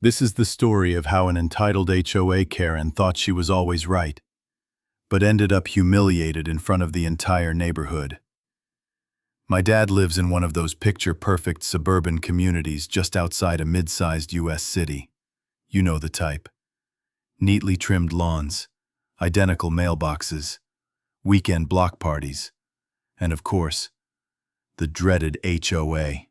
This is the story of how an entitled HOA Karen thought she was always right, but ended up humiliated in front of the entire neighborhood. My dad lives in one of those picture-perfect suburban communities just outside a mid-sized U.S. city. You know the type. Neatly trimmed lawns, identical mailboxes, weekend block parties, and of course, the dreaded HOA.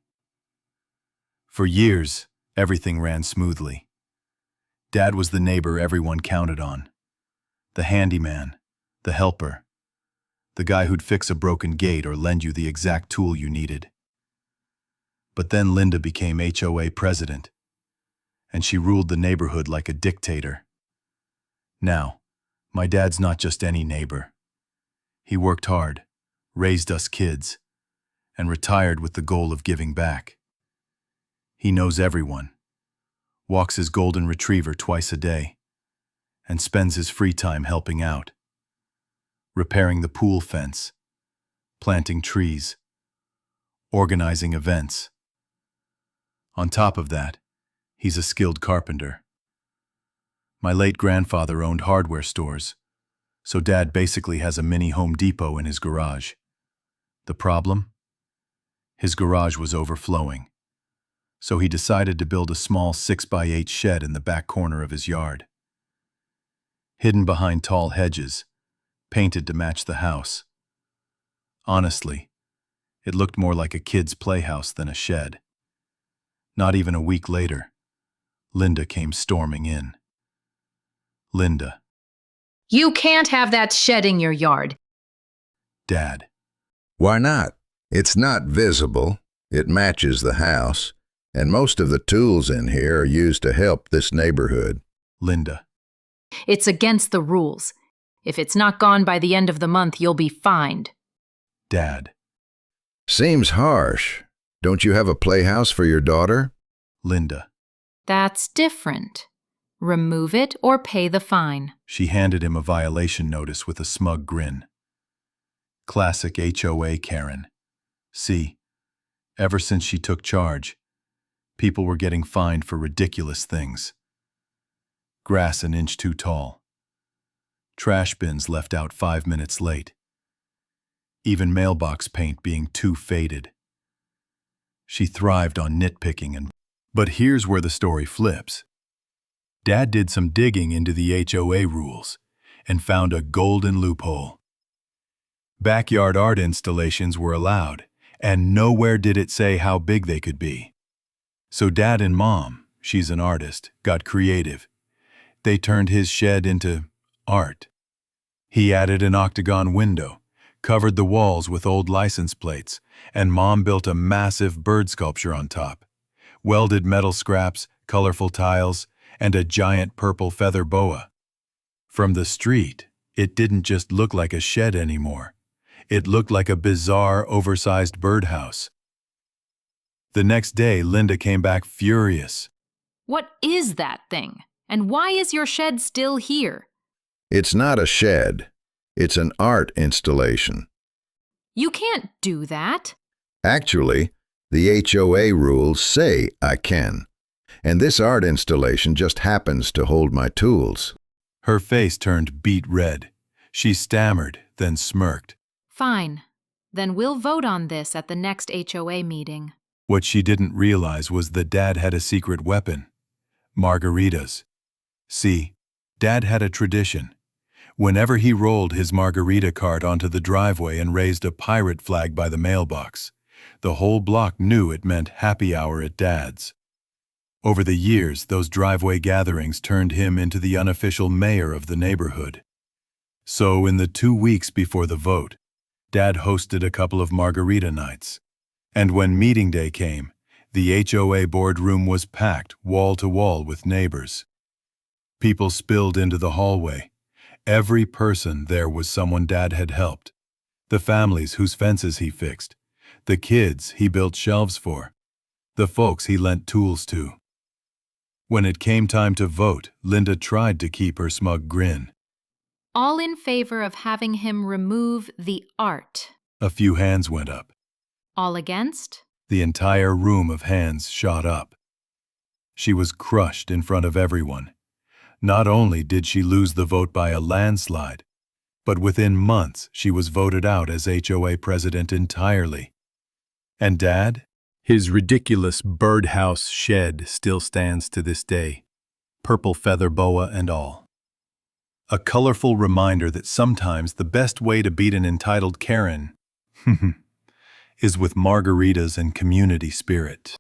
For years, everything ran smoothly. Dad was the neighbor everyone counted on. The handyman, the helper, the guy who'd fix a broken gate or lend you the exact tool you needed. But then Linda became HOA president, and she ruled the neighborhood like a dictator. Now, my dad's not just any neighbor. He worked hard, raised us kids, and retired with the goal of giving back. He knows everyone, walks his golden retriever twice a day, and spends his free time helping out. Repairing the pool fence, planting trees, organizing events. On top of that, he's a skilled carpenter. My late grandfather owned hardware stores, so Dad basically has a mini Home Depot in his garage. The problem? His garage was overflowing, so he decided to build a small 6x8 shed in the back corner of his yard. Hidden behind tall hedges, painted to match the house. Honestly, it looked more like a kid's playhouse than a shed. Not even a week later, Linda came storming in. Linda. You can't have that shed in your yard. Dad. Why not? It's not visible, it matches the house, and most of the tools in here are used to help this neighborhood. Linda. It's against the rules. If it's not gone by the end of the month, you'll be fined. Dad. Seems harsh. Don't you have a playhouse for your daughter? Linda. That's different. Remove it or pay the fine. She handed him a violation notice with a smug grin. Classic HOA Karen. See, ever since she took charge, people were getting fined for ridiculous things. Grass an inch too tall. Trash bins left out 5 minutes late. Even mailbox paint being too faded. She thrived on nitpicking But here's where the story flips. Dad did some digging into the HOA rules and found a golden loophole. Backyard art installations were allowed, and nowhere did it say how big they could be. So Dad and Mom, she's an artist, got creative. They turned his shed into art. He added an octagon window, covered the walls with old license plates, and Mom built a massive bird sculpture on top. Welded metal scraps, colorful tiles, and a giant purple feather boa. From the street, it didn't just look like a shed anymore. It looked like a bizarre, oversized birdhouse. The next day, Linda came back furious. What is that thing? And why is your shed still here? It's not a shed. It's an art installation. You can't do that. Actually, the HOA rules say I can. And this art installation just happens to hold my tools. Her face turned beet red. She stammered, then smirked. Fine. Then we'll vote on this at the next HOA meeting. What she didn't realize was that Dad had a secret weapon. Margaritas. See, Dad had a tradition. Whenever he rolled his margarita cart onto the driveway and raised a pirate flag by the mailbox, the whole block knew it meant happy hour at Dad's. Over the years, those driveway gatherings turned him into the unofficial mayor of the neighborhood. So in the 2 weeks before the vote, Dad hosted a couple of margarita nights. And when meeting day came, the HOA boardroom was packed wall to wall with neighbors. People spilled into the hallway. Every person there was someone Dad had helped. The families whose fences he fixed. The kids he built shelves for. The folks he lent tools to. When it came time to vote, Linda tried to keep her smug grin. All in favor of having him remove the art. A few hands went up. All against? The entire room of hands shot up. She was crushed in front of everyone. Not only did she lose the vote by a landslide, but within months she was voted out as HOA president entirely. And Dad? His ridiculous birdhouse shed still stands to this day, purple feather boa and all. A colorful reminder that sometimes the best way to beat an entitled Karen is with margaritas and community spirit.